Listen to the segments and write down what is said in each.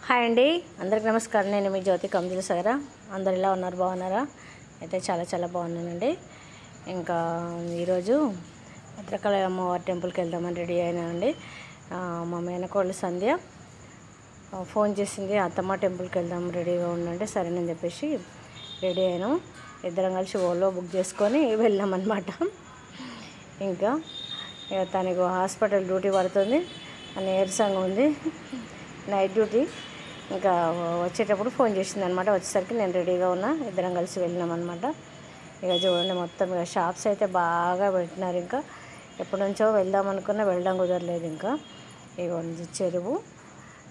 Hi అండి, అందరికి నమస్కారం. నేను మీ జ్యోతి కమ్జల సాగర. అందరు ఎలా ఉన్నారు? బాగున్నారా? అయితే చాలా బాగున్నానండి. ఇంకా ఈరోజు భద్రకాళి అమ్మవారి టెంపుల్కి వెళ్దామని రెడీ అయినానండి. మా మేనకోడలు సంధ్య ఫోన్ చేసింది, అత్తమ్మ టెంపుల్కి వెళ్దాం రెడీగా ఉండండి. సరేనని చెప్పేసి రెడీ అయినాం. ఇద్దరం కలిసి ఓలో బుక్ చేసుకొని వెళ్ళామన్నమాట. ఇంకా తనకు హాస్పిటల్ డ్యూటీ పడుతుంది, నీరసంగా ఉంది, నైట్ డ్యూటీ. ఇంకా వచ్చేటప్పుడు ఫోన్ చేసింది అనమాట. వచ్చేసరికి నేను రెడీగా ఉన్నా, ఇద్దరం కలిసి వెళ్ళినాం అనమాట. ఇక చూడండి, మొత్తం ఇక షాప్స్ అయితే బాగా పెట్టినారు. ఇంకా ఎప్పటి నుంచో వెళ్దాం అనుకున్నా, వెళ్ళడం కుదరలేదు. ఇంకా ఇక చెరువు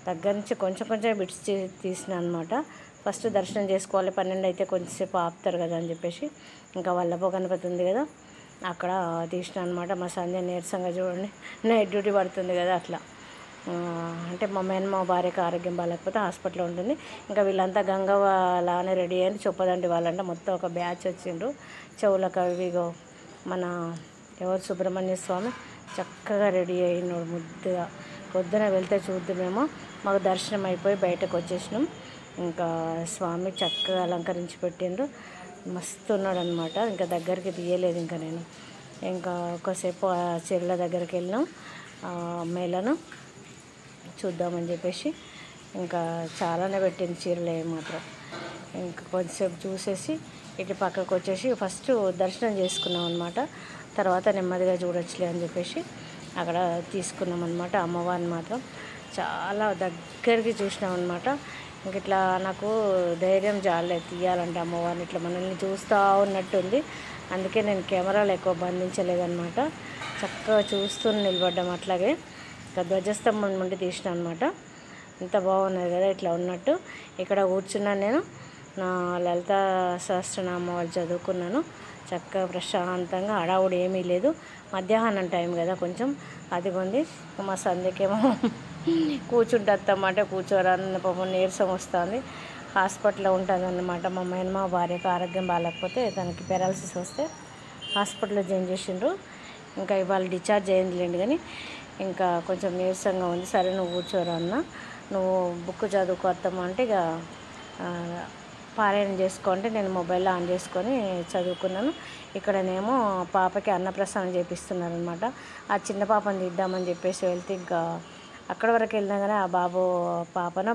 దగ్గర నుంచి కొంచెం బిట్స్ తీసిన అనమాట. ఫస్ట్ దర్శనం చేసుకోవాలి, 12 అయితే కొంచెంసేపు ఆపుతారు కదా అని చెప్పేసి ఇంకా వల్లభ గణపతి ఉంది కదా, అక్కడ తీసిన అనమాట. మా సంధ్య నీరసంగా చూడండి, నైట్ డ్యూటీ పడుతుంది కదా, అట్లా అంటే మా భార్యకి ఆరోగ్యం బాగాలేకపోతే హాస్పిటల్లో ఉంటుంది. ఇంకా వీళ్ళంతా గంగవ్వ లానే రెడీ అయ్యి చొప్పదండి వాళ్ళంటే మొత్తం ఒక బ్యాచ్ వచ్చిండ్రు. చెవులకు అవిగో మన ఎవరు సుబ్రహ్మణ్య స్వామి చక్కగా రెడీ అయినాడు ముద్దుగా. పొద్దున వెళ్తే చూద్దామేమో, మాకు దర్శనం అయిపోయి బయటకు వచ్చేసినాం. ఇంకా స్వామి చక్కగా అలంకరించి పెట్టిండ్రు, మస్తు ఉన్నాడు అనమాట. ఇంకా దగ్గరికి తీయలేదు ఇంకా నేను. ఇంకా ఒకసేపు ఆ చెరువుల దగ్గరికి వెళ్ళినాం, మేళను చూద్దామని చెప్పేసి. ఇంకా చాలానే పెట్టింది చీరలు మాత్రం. ఇంకా కొంచెంసేపు చూసేసి ఇటు పక్కకు వచ్చేసి ఫస్ట్ దర్శనం చేసుకున్నాం అనమాట. తర్వాత నెమ్మదిగా చూడొచ్చులే అని చెప్పేసి అక్కడ తీసుకున్నాం అనమాట. అమ్మవారిని మాత్రం చాలా దగ్గరికి చూసినాం అనమాట. ఇంక ఇట్లా నాకు ధైర్యం జాలలేదు తీయాలంటే అమ్మవారిని, ఇట్లా మనల్ని చూస్తూ ఉన్నట్టుంది. అందుకే నేను కెమెరాలు ఎక్కువ బంధించలేదన్నమాట. చక్కగా చూస్తూ నిలబడ్డాం. అట్లాగే ధ్వజస్తంభం నుండి తీసిన అనమాట. ఎంత బాగున్నది కదా ఇట్లా ఉన్నట్టు. ఇక్కడ కూర్చున్నాను నేను, నా లలిత సహస్రనామాలు చదువుకున్నాను. చక్కగా ప్రశాంతంగా, హడావుడు ఏమీ లేదు. మధ్యాహ్నం టైం కదా కొంచెం అదిగొంది. మా సంధ్యకేమో కూర్చుంటే అత్తమ్మంటే కూర్చోరన్న పాపం నీరసం వస్తుంది, హాస్పిటల్లో ఉంటుంది అన్నమాట. మా భార్యకు ఆరోగ్యం బాగాలేకపోతే తనకి పెరాలసిస్ వస్తే హాస్పిటల్లో జాయిన్ చేసిండ్రు. ఇంకా ఇవాళ డిశ్చార్జ్ అయ్యిందిలేండి, కానీ ఇంకా కొంచెం నీరసంగా ఉంది. సరే నువ్వు కూర్చోరా అన్న, నువ్వు బుక్ చదువుకో అత్తమ్మ అంటే ఇక పారాయణం చేసుకోంటే నేను మొబైల్లో ఆన్ చేసుకొని చదువుకున్నాను. ఇక్కడనేమో పాపకి అన్నప్రసాదం చేపిస్తున్నారనమాట. ఆ చిన్న పాపని తీద్దామని చెప్పేసి వెళ్తే ఇంకా అక్కడ వరకు వెళ్ళినా కానీ ఆ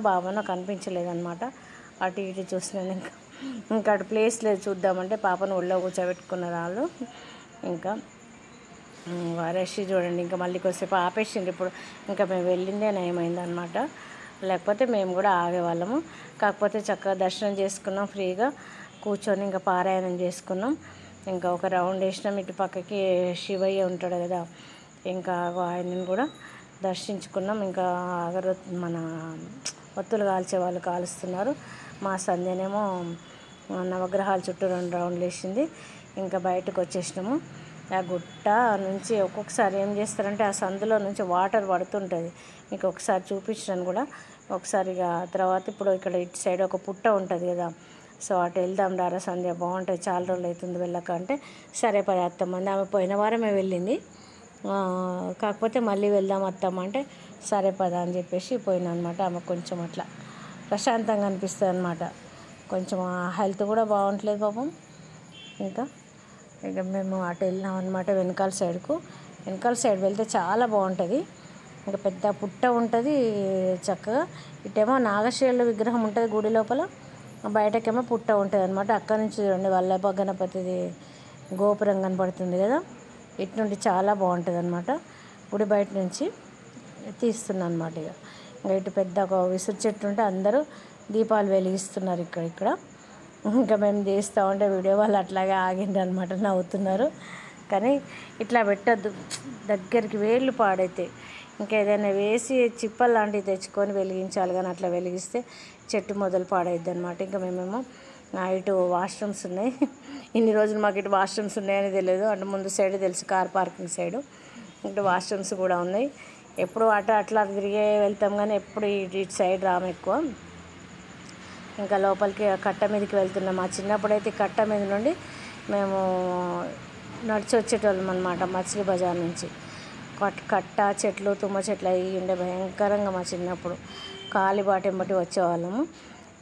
బాబనో కనిపించలేదన్నమాట. అటు ఇటు చూసినాను. ఇంకా అటు ప్లేస్ లేదు చూద్దామంటే పాపను ఒళ్ళో కూర్చోబెట్టుకున్నారు వాళ్ళు. ఇంకా రష్ చూడండి, ఇంకా మళ్ళీ కొద్దిసేపు ఆపేసింది. ఇప్పుడు ఇంకా మేము వెళ్ళిందే నయమైందనమాట, లేకపోతే మేము కూడా ఆగేవాళ్ళము. కాకపోతే చక్కగా దర్శనం చేసుకున్నాం, ఫ్రీగా కూర్చొని ఇంకా పారాయణం చేసుకున్నాం. ఇంకా ఒక రౌండ్ వేసినాం. ఇటు పక్కకి శివయ్య ఉంటాడు కదా, ఇంకా ఆయనను కూడా దర్శించుకున్నాం. ఇంకా మన ఒత్తులు కాల్చే వాళ్ళు కాలుస్తున్నారు. మా సంధ్యనేమో నవగ్రహాల చుట్టూ 2 రౌండ్లు వేసింది. ఇంకా బయటకు వచ్చేసినాము. ఆ గుట్ట నుంచి ఒక్కొక్కసారి ఏం చేస్తారంటే ఆ సందులో నుంచి వాటర్ పడుతుంటుంది. మీకు ఒకసారి చూపించాను కూడా ఒకసారిగా. తర్వాత ఇప్పుడు ఇక్కడ ఇటు సైడ్ ఒక పుట్ట ఉంటుంది కదా, సో అటు వెళ్దాం రారా సంధ్య, బాగుంటుంది, చాలా రోజులు అవుతుంది వెళ్ళక అంటే, సరే 10 అత్తమ్మంది. ఆమె పోయిన వారమే వెళ్ళింది, కాకపోతే మళ్ళీ వెళ్దాం అత్తమ్మ అంటే సరే 10 అని చెప్పేసి పోయినా అనమాట. ఆమె కొంచెం అట్లా ప్రశాంతంగా అనిపిస్తుంది అనమాట. కొంచెం హెల్త్ కూడా బాగుంటలేదు పాపం. ఇక మేము అటు వెళ్ళినాం అనమాట. వెనకాల సైడ్ వెళ్తే చాలా బాగుంటుంది. ఇంకా పెద్ద పుట్ట ఉంటుంది చక్కగా. ఇటేమో నాగశైల విగ్రహం ఉంటుంది గుడి లోపల, బయటకేమో పుట్ట ఉంటుంది అనమాట. అక్కడి నుంచి చూడండి వల్లభ గణపతిది గోపురం కనపడుతుంది కదా, ఇటు నుండి చాలా బాగుంటుంది అనమాట. గుడి బయట నుంచి తీస్తున్నాను అనమాట. ఇంకా ఇటు పెద్ద ఒక విసురు చెట్టు ఉంటే అందరూ దీపాలు వెలిగిస్తున్నారు ఇక్కడ. ఇంకా మేము తీస్తూ ఉంటే వీడియో వాళ్ళు అట్లాగే ఆగిండ్రు అనమాట, నవ్వుతున్నారు. కానీ ఇట్లా పెట్టద్దు, దగ్గరికి వేళ్ళు పాడైతే. ఇంకా ఏదైనా వేసి చిప్పలు లాంటివి తెచ్చుకొని వెలిగించాలి, కానీ అట్లా వెలిగిస్తే చెట్టు మొదలు పాడైద్ది అనమాట. ఇంకా మేమేమో ఇటు వాష్రూమ్స్ ఉన్నాయి. ఇన్ని రోజులు మాకు ఇటు వాష్రూమ్స్ ఉన్నాయని తెలియదు. అంటే ముందు సైడ్ తెలుసు, కార్ పార్కింగ్ సైడు. ఇటు వాష్రూమ్స్ కూడా ఉన్నాయి. ఎప్పుడు అట్లా తిరిగే వెళ్తాం, కానీ ఎప్పుడు ఇటు సైడ్ రాము ఎక్కువ. ఇంకా లోపలికి కట్ట మీదకి వెళ్తున్నాం. మా చిన్నప్పుడైతే కట్ట మీద నుండి మేము నడిచి వచ్చేటోళ్ళం అనమాట, మచిలీ బజార్ నుంచి. కట్ట చెట్లు, తుమ్మ చెట్లు అవి ఉండే భయంకరంగా మా చిన్నప్పుడు. కాలిబాటం బట్టి వచ్చేవాళ్ళము.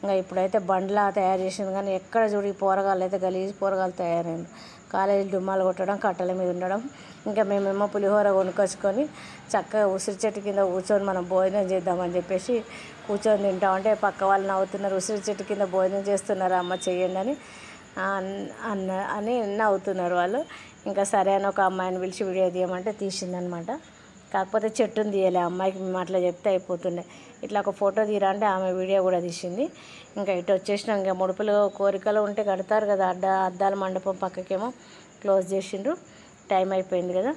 ఇంకా ఇప్పుడైతే బండ్లా తయారు చేసింది, కానీ ఎక్కడ చూడు ఈ పోరగాళ్ళు అయితే గలీజ్ పోరగాళ్ళు తయారైంది. కాలేజీ డుమ్మాలు కొట్టడం, కట్టెల మీద ఉండడం. ఇంకా మేమేమో పులిహోర కొనుక్కొచ్చుకొని చక్కగా ఉసిరి చెట్టు కింద కూర్చొని మనం భోజనం చేద్దామని చెప్పేసి కూర్చొని తింటామంటే పక్క వాళ్ళు నవ్వుతున్నారు, ఉసిరి చెట్టు కింద భోజనం చేస్తున్నారా అమ్మ చెయ్యండి అని నవ్వుతున్నారు వాళ్ళు. ఇంకా సరే అని ఒక అమ్మాయిని పిలిచి వీడియో తీయమంటే తీసిందనమాట. కాకపోతే చెట్టుని తీయలే, అమ్మాయికి మేము అట్లా చెప్తే అయిపోతుండే. ఇట్లా ఒక ఫోటో తీరా అంటే ఆమె వీడియో కూడా తీసింది. ఇంకా ఇటు వచ్చేసినాం. ఇంకా ముడుపులు కోరికలు ఉంటే కడతారు కదా, అద్దాల మండపం పక్కకేమో క్లోజ్ చేసిండ్రు, టైం అయిపోయింది కదా.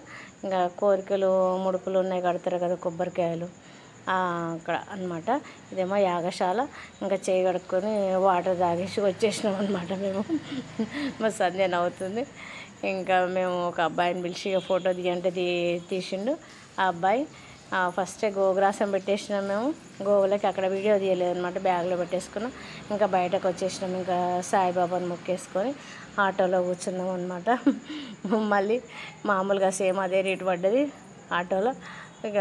ఇంకా కోరికలు ముడుపులు ఉన్నాయి కడతారు కదా, కొబ్బరికాయలు అక్కడ అనమాట. ఇదేమో యాగశాల. ఇంకా చేయి కడుక్కొని వాటర్ తాగేసి వచ్చేసినాం అనమాట మేము. మా సంధ్య నవ్వుతుంది. ఇంకా మేము ఒక అబ్బాయిని పిలిచి ఫోటో తీయంటే తీసిండు ఆ అబ్బాయి. ఫస్టే గోగ్రాసం పెట్టేసినాం మేము, గోవులకి అక్కడ వీడియో తీయలేదు అనమాట, బ్యాగ్లో పెట్టేసుకున్నాం. ఇంకా బయటకు వచ్చేసినాం. ఇంకా సాయిబాబాని మొక్కేసుకొని ఆటోలో కూర్చున్నాం అనమాట. మళ్ళీ మామూలుగా సేమ్ అదే రేటు పడ్డది ఆటోలో. ఇక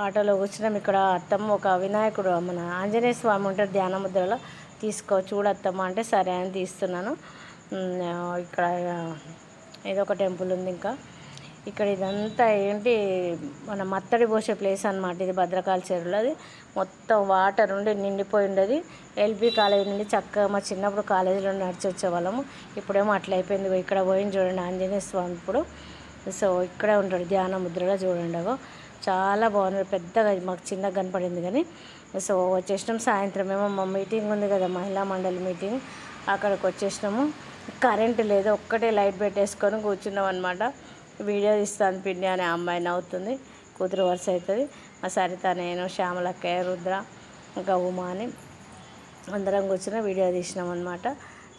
ఆటోలో కూర్చున్నాం. ఇక్కడ అత్తమ్మ ఒక వినాయకుడు మన ఆంజనేయ స్వామి ఉంటారు ధ్యానముద్రలో, చూడత్తమ్మ అంటే సరే అని తీస్తున్నాను. ఇక్కడ ఏదో ఒక టెంపుల్ ఉంది. ఇంకా ఇక్కడ ఇదంతా ఏంటి మన మత్తడి పోసే ప్లేస్ అనమాట. ఇది భద్రకాళి చెరువులో అది మొత్తం వాటర్ ఉండి నిండిపోయి ఉండేది. ఎల్పి కాలేజీ నుండి చక్కగా మా చిన్నప్పుడు కాలేజీలో నడిచి వచ్చేవాళ్ళము. ఇప్పుడేమో అట్లా అయిపోయింది. ఇక్కడ పోయింది చూడండి ఆంజనేయ స్వామి ఇప్పుడు. సో ఇక్కడే ఉంటాడు ధ్యాన ముద్రలో చూడండి. అగో చాలా బాగుంది, పెద్దగా మాకు చిన్నగా కనపడింది. కానీ సో వచ్చేసినాం. సాయంత్రం ఏమో మా మీటింగ్ ఉంది కదా, మహిళా మండలి మీటింగ్, అక్కడికి వచ్చేసినాము. కరెంటు లేదు, ఒక్కటే లైట్ పెట్టేసుకొని కూర్చున్నాం అనమాట. వీడియో తీస్తాను పిండి అనే అమ్మాయి నవ్వుతుంది, కూతురు వరుస అవుతుంది. మా సరిత, నేను, శ్యామలక్కయ్య, రుద్ర, ఇంకా ఉమా అని అందరం కూర్చుని వీడియో తీసినాం అనమాట.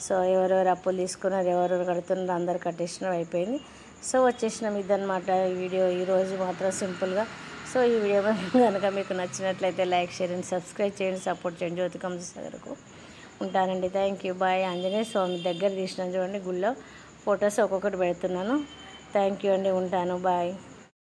సో ఎవరెవరు అప్పులు తీసుకున్నారు, ఎవరెవరు కడుతున్నారు, అందరు కట్టేసినాం, అయిపోయింది. సో వచ్చేసినాం. ఇదనమాట ఈ వీడియో ఈరోజు మాత్రం సింపుల్గా. సో ఈ వీడియో కనుక మీకు నచ్చినట్లయితే లైక్, షేర్ అండ్ సబ్స్క్రైబ్ చేయండి, సపోర్ట్ చేయండి. జ్యోతి కమ్స్ దగ్గరకు ఉంటానండి. Thank you, bye. Anjaneya Swamy దగ్గర తీసినాను చూడండి, గుళ్ళో ఫొటోస్ ఒక్కొక్కటి పెడుతున్నాను. థ్యాంక్ యూ అండి, ఉంటాను, బాయ్.